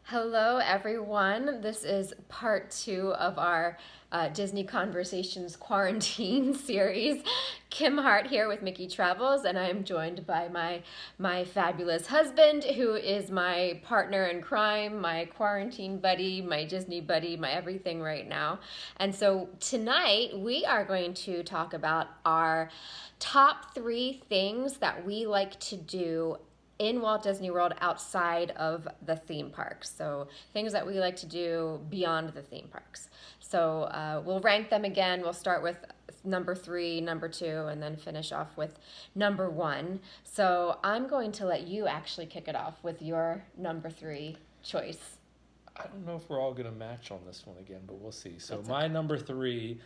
Hello, everyone. This is part two of our Disney Conversations quarantine series. Kim Hart here with Mickey Travels, and I am joined by my fabulous husband, who is my partner in crime, my quarantine buddy, my Disney buddy, my everything right now. And so tonight we are going to talk about our top three things that we like to do in Walt Disney World outside of the theme parks. So things that we like to do beyond the theme parks. So we'll rank them again. We'll start with number three, number two, and then finish off with number one. So I'm going to let you actually kick it off with your number three choice. I don't know if we're all going to match on this one again, but we'll see. So That's my okay. number three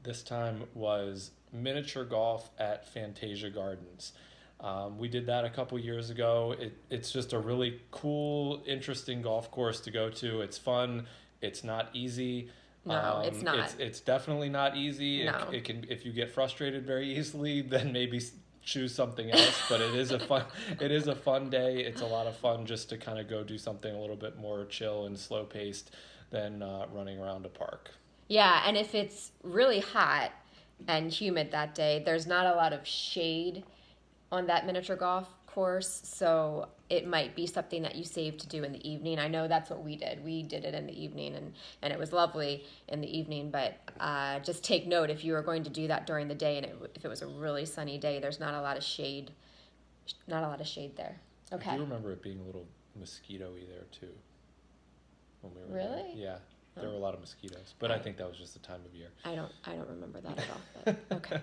this time was miniature golf at Fantasia Gardens. We did that a couple years ago. It's just a really cool, interesting golf course to go to. It's fun. It's not easy. No, it's not. It's definitely not easy. No. It can, if you get frustrated very easily, then maybe choose something else. But it is a fun it is a fun day. It's a lot of fun just to kind of go do something a little bit more chill and slow paced than running around a park. Yeah, and if it's really hot and humid that day, there's not a lot of shade on that miniature golf course, so it might be something that you save to do in the evening. I know that's what we did. We did it in the evening, and it was lovely in the evening, but just take note if you are going to do that during the day and if it was a really sunny day, there's not a lot of shade, not a lot of shade there. I Okay. do remember it being a little mosquito-y there too when we were there. Really? Yeah, there Oh, were a lot of mosquitoes, but I think that was just the time of year. I don't remember that at all, but okay.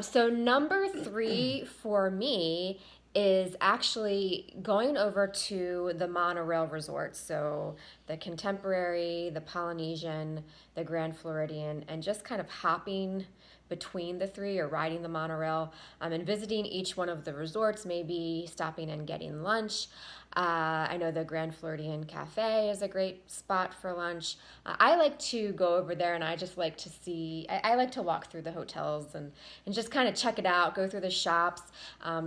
So number three for me is actually going over to the monorail resorts. So the Contemporary, the Polynesian, the Grand Floridian, and just kind of hopping between the three or riding the monorail and visiting each one of the resorts, maybe stopping and getting lunch. I know the Grand Floridian Cafe is a great spot for lunch. I like to go over there and I just like to see, I like to walk through the hotels and just kind of check it out, go through the shops,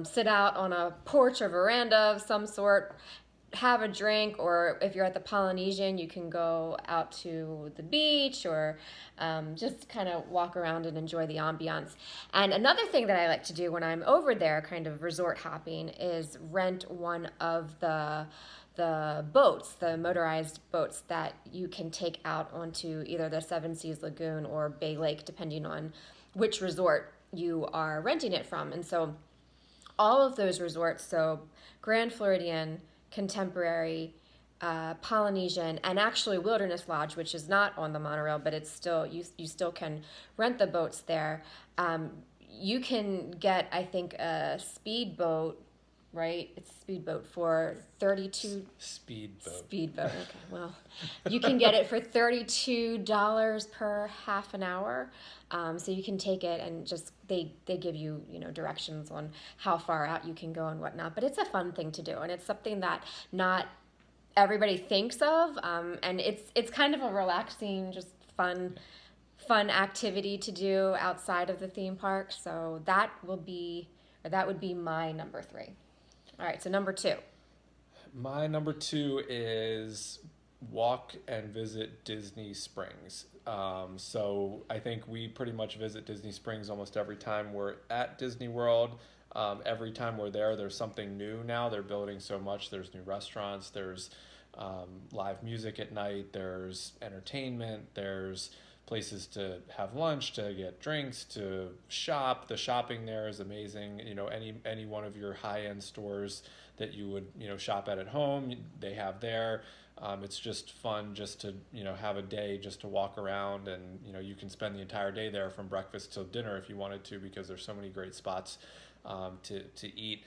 sit out on a porch or veranda of some sort, have a drink, or if you're at the Polynesian, you can go out to the beach or just kind of walk around and enjoy the ambiance. And another thing that I like to do when I'm over there, kind of resort hopping, is rent one of the boats, the motorized boats that you can take out onto either the Seven Seas Lagoon or Bay Lake, depending on which resort you are renting it from. And so all of those resorts, so Grand Floridian, Contemporary, Polynesian, and actually Wilderness Lodge, which is not on the monorail, but it's still you still can rent the boats there. You can get, I think, a speedboat, right? It's a speedboat for 32 Speedboat. speedboat. Okay, well, you can get it for $32 per half an hour. So you can take it and just they give you directions on how far out you can go and whatnot. But it's a fun thing to do, and it's something that not everybody thinks of. And it's kind of a relaxing, just fun activity to do outside of the theme park. So that would be my number three. All right, so number two. My number two is walk and visit Disney Springs. So I think we pretty much visit Disney Springs almost every time we're at Disney World. Every time we're there, there's something new now. They're building so much. There's new restaurants. There's live music at night. There's entertainment. There's places to have lunch, to get drinks, to shop. The shopping there is amazing. Any one of your high end stores that you would shop at home, they have there. It's just fun just to have a day just to walk around, and you can spend the entire day there from breakfast till dinner if you wanted to, because there's so many great spots to eat.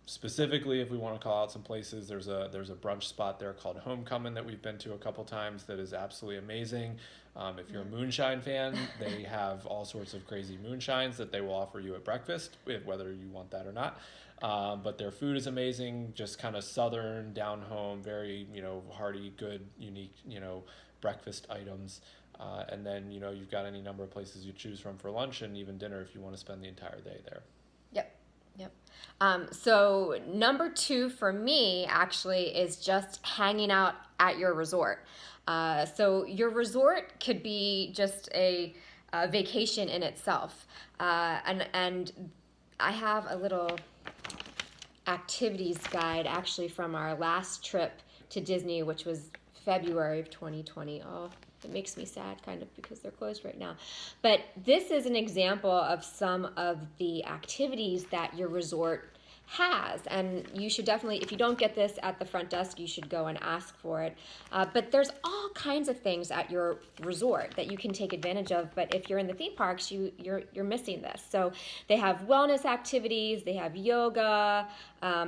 Specifically, if we want to call out some places, there's a brunch spot there called Homecoming that we've been to a couple times that is absolutely amazing. If you're a moonshine fan, they have all sorts of crazy moonshines that they will offer you at breakfast, whether you want that or not. But their food is amazing, just kind of southern, down home, very hearty, good, unique breakfast items. And then you've got any number of places you choose from for lunch and even dinner if you want to spend the entire day there. Yep. Yep. So number two for me actually is just hanging out at your resort. So your resort could be just a vacation in itself, and I have a little activities guide actually from our last trip to Disney, which was February of 2020. Oh, it makes me sad kind of because they're closed right now. But this is an example of some of the activities that your resort has, and you should definitely, if you don't get this at the front desk, you should go and ask for it. But there's all kinds of things at your resort that you can take advantage of, but if you're in the theme parks, you're missing this. So they have wellness activities, they have yoga,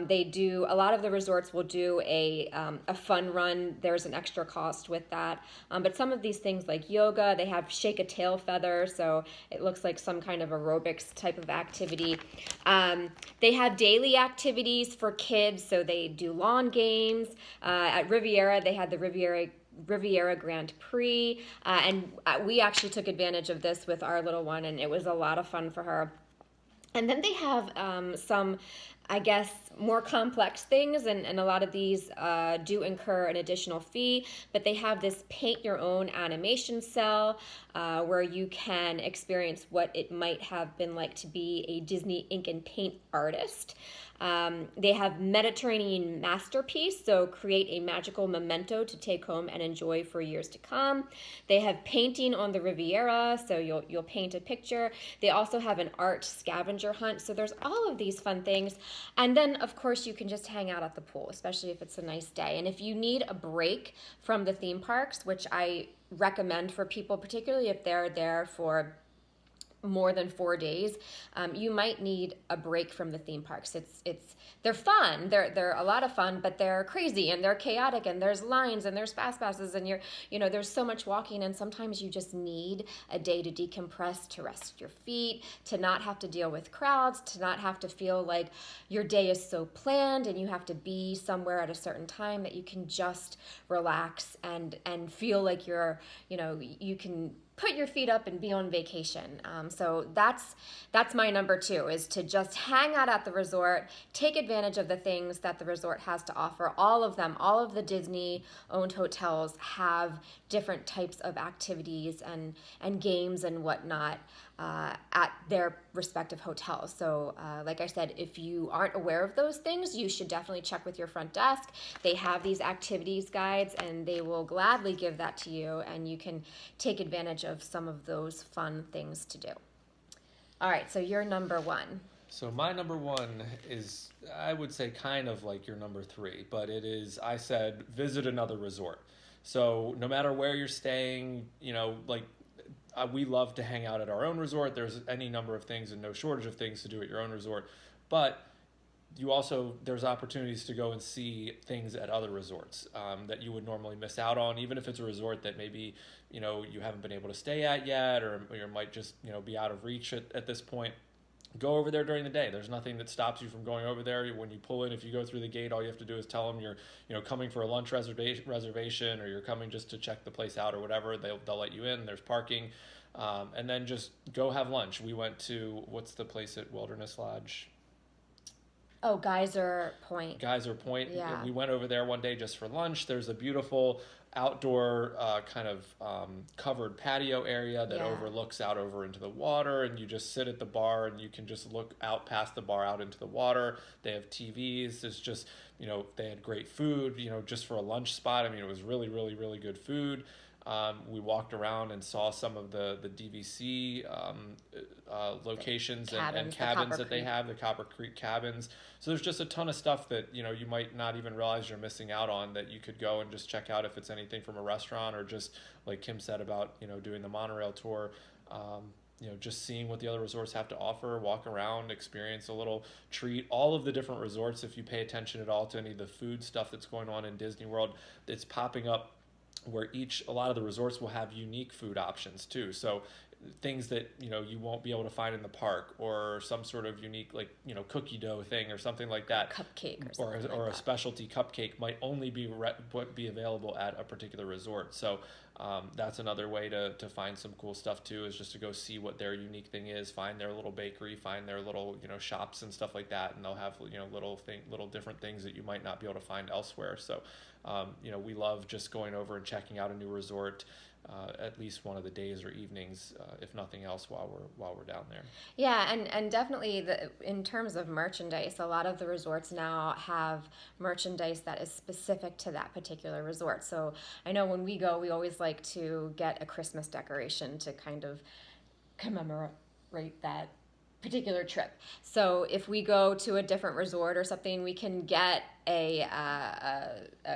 they do, a lot of the resorts will do a fun run. There's an extra cost with that, but some of these things like yoga, they have shake a tail feather, so it looks like some kind of aerobics type of activity. They have daily activities for kids, so they do lawn games. At Riviera, they had the Riviera Grand Prix, and we actually took advantage of this with our little one, and it was a lot of fun for her. And then they have some, I guess, more complex things, and a lot of these do incur an additional fee, but they have this paint your own animation cell where you can experience what it might have been like to be a Disney ink and paint artist. They have Mediterranean masterpiece, so create a magical memento to take home and enjoy for years to come. They have painting on the Riviera, so you'll paint a picture. They also have an art scavenger hunt, so there's all of these fun things. And then, of course, you can just hang out at the pool, especially if it's a nice day. And if you need a break from the theme parks, which I recommend for people, particularly if they're there for more than 4 days, you might need a break from the theme parks. They're fun. They're a lot of fun, but they're crazy and they're chaotic and there's lines and there's fast passes and there's so much walking, and sometimes you just need a day to decompress, to rest your feet, to not have to deal with crowds, to not have to feel like your day is so planned and you have to be somewhere at a certain time, that you can just relax and feel like you can put your feet up and be on vacation. So that's my number two, is to just hang out at the resort, take advantage of the things that the resort has to offer. All of them, all of the Disney owned hotels have different types of activities and games and whatnot at their respective hotels. So like I said, if you aren't aware of those things, you should definitely check with your front desk. They have these activities guides and they will gladly give that to you, and you can take advantage of some of those fun things to do. All right, so you're number one. So my number one is, I would say, kind of like your number three, but it is, I said, visit another resort. So no matter where you're staying, we love to hang out at our own resort. There's any number of things and no shortage of things to do at your own resort. But there's opportunities to go and see things at other resorts that you would normally miss out on, even if it's a resort that maybe, you haven't been able to stay at yet, or might just, be out of reach at this point. Go over there during the day. There's nothing that stops you from going over there. When you pull in, if you go through the gate, all you have to do is tell them you're, coming for a lunch reservation, or you're coming just to check the place out or whatever. They'll let you in. There's parking, and then just go have lunch. We went to, what's the place at Wilderness Lodge? Oh, Geyser Point. Geyser Point. Yeah. We went over there one day just for lunch. There's a beautiful outdoor kind of covered patio area that overlooks out over into the water, and you just sit at the bar and you can just look out past the bar out into the water. They have TVs. It's just, they had great food, just for a lunch spot. I mean, it was really, really, really good food. We walked around and saw some of the DVC locations and cabins that they have, the Copper Creek cabins. So there's just a ton of stuff that, you might not even realize you're missing out on, that you could go and just check out if it's anything from a restaurant, or just like Kim said about, doing the monorail tour. Just seeing what the other resorts have to offer, walk around, experience a little treat. All of the different resorts, if you pay attention at all to any of the food stuff that's going on in Disney World, it's popping up where a lot of the resorts will have unique food options too. So things that you won't be able to find in the park, or some sort of unique, like, cookie dough thing or something like that, Cupcake or or something or like a that. specialty cupcake might only be available at a particular resort. So that's another way to find some cool stuff too, is just to go see what their unique thing is, find their little bakery, find their little shops and stuff like that, and they'll have little different things that you might not be able to find elsewhere. So we love just going over and checking out a new resort at least one of the days or evenings, if nothing else, while we're down there. Yeah, and definitely in terms of merchandise, a lot of the resorts now have merchandise that is specific to that particular resort. So I know when we go, we always like to get a Christmas decoration to kind of commemorate that particular trip. So if we go to a different resort or something, we can get a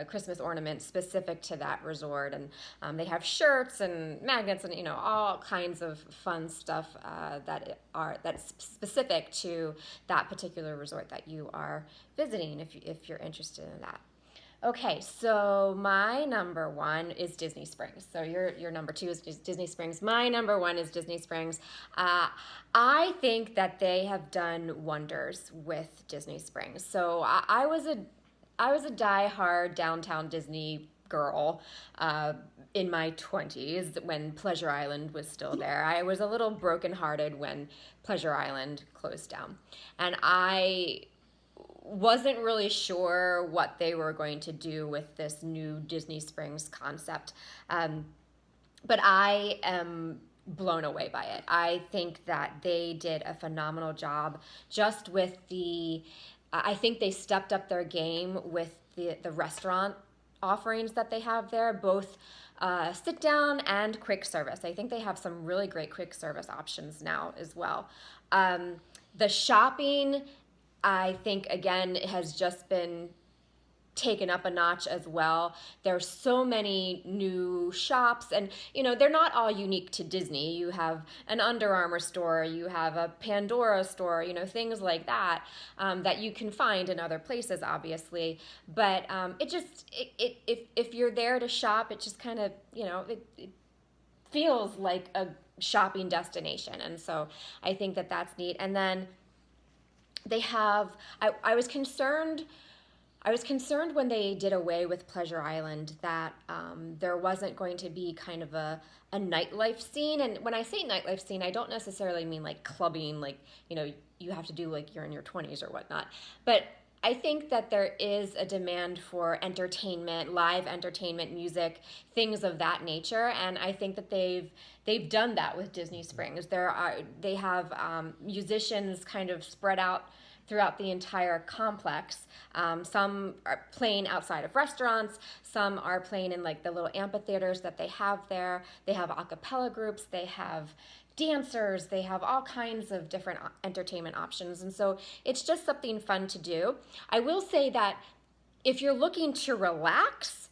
Christmas ornament specific to that resort, and they have shirts and magnets and all kinds of fun stuff that's specific to that particular resort that you are visiting. If you're interested in that. Okay, so my number one is Disney Springs. So your number two is Disney Springs. My number one is Disney Springs. I think that they have done wonders with Disney Springs. So I was a diehard downtown Disney girl in my 20s when Pleasure Island was still there. I was a little brokenhearted when Pleasure Island closed down, and I wasn't really sure what they were going to do with this new Disney Springs concept. But I am blown away by it. I think that they did a phenomenal job just with I think they stepped up their game with the restaurant offerings that they have there, both sit down and quick service. I think they have some really great quick service options now as well. The shopping, I think, again, has just been taken up a notch as well. There's so many new shops, and they're not all unique to Disney. You have an Under Armour store, you have a Pandora store, things like that that you can find in other places, obviously. But if you're there to shop, it just kind of it feels like a shopping destination, and so I think that that's neat. And then they have I was concerned when they did away with Pleasure Island that there wasn't going to be kind of a nightlife scene. And when I say nightlife scene, I don't necessarily mean like clubbing, like you have to do like you're in your 20s or whatnot, but I think that there is a demand for entertainment, live entertainment, music, things of that nature, and I think that they've done that with Disney Springs. They have musicians kind of spread out throughout the entire complex. Some are playing outside of restaurants. Some are playing in like the little amphitheaters that they have there. They have a cappella groups. They have dancers. They have all kinds of different entertainment options. And so it's just something fun to do. I will say that if you're looking to relax,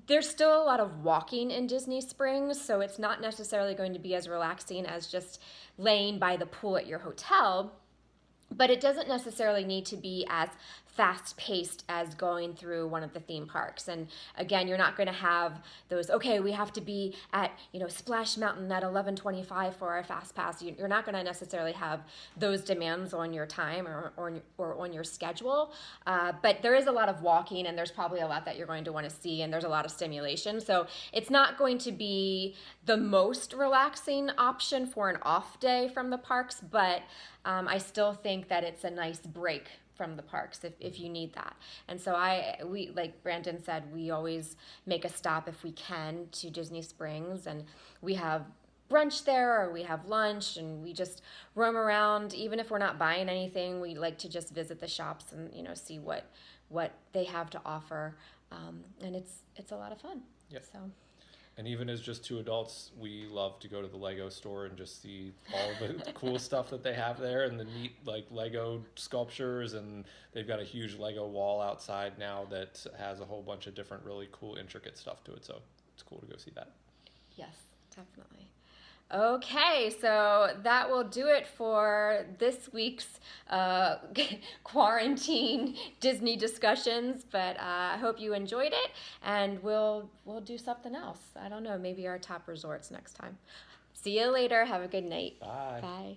there's still a lot of walking in Disney Springs, so it's not necessarily going to be as relaxing as just laying by the pool at your hotel. But it doesn't necessarily need to be as fast-paced as going through one of the theme parks. And again, you're not going to have those, okay, we have to be at Splash Mountain at 11:25 for our fast pass. You're not going to necessarily have those demands on your time or on your schedule. But there is a lot of walking, and there's probably a lot that you're going to want to see, and there's a lot of stimulation. So it's not going to be the most relaxing option for an off day from the parks, but I still think that it's a nice break from the parks if you need that. And so we like Brandon said, we always make a stop if we can to Disney Springs, and we have brunch there or we have lunch, and we just roam around. Even if we're not buying anything, we like to just visit the shops and see what they have to offer, and it's a lot of fun. Yep. So. And even as just two adults, we love to go to the Lego store and just see all the cool stuff that they have there, and the neat like Lego sculptures, and they've got a huge Lego wall outside now that has a whole bunch of different really cool intricate stuff to it. So it's cool to go see that. Yes, definitely. Okay, so that will do it for this week's quarantine Disney discussions. But I hope you enjoyed it, and we'll do something else. I don't know, maybe our top resorts next time. See you later. Have a good night. Bye. Bye.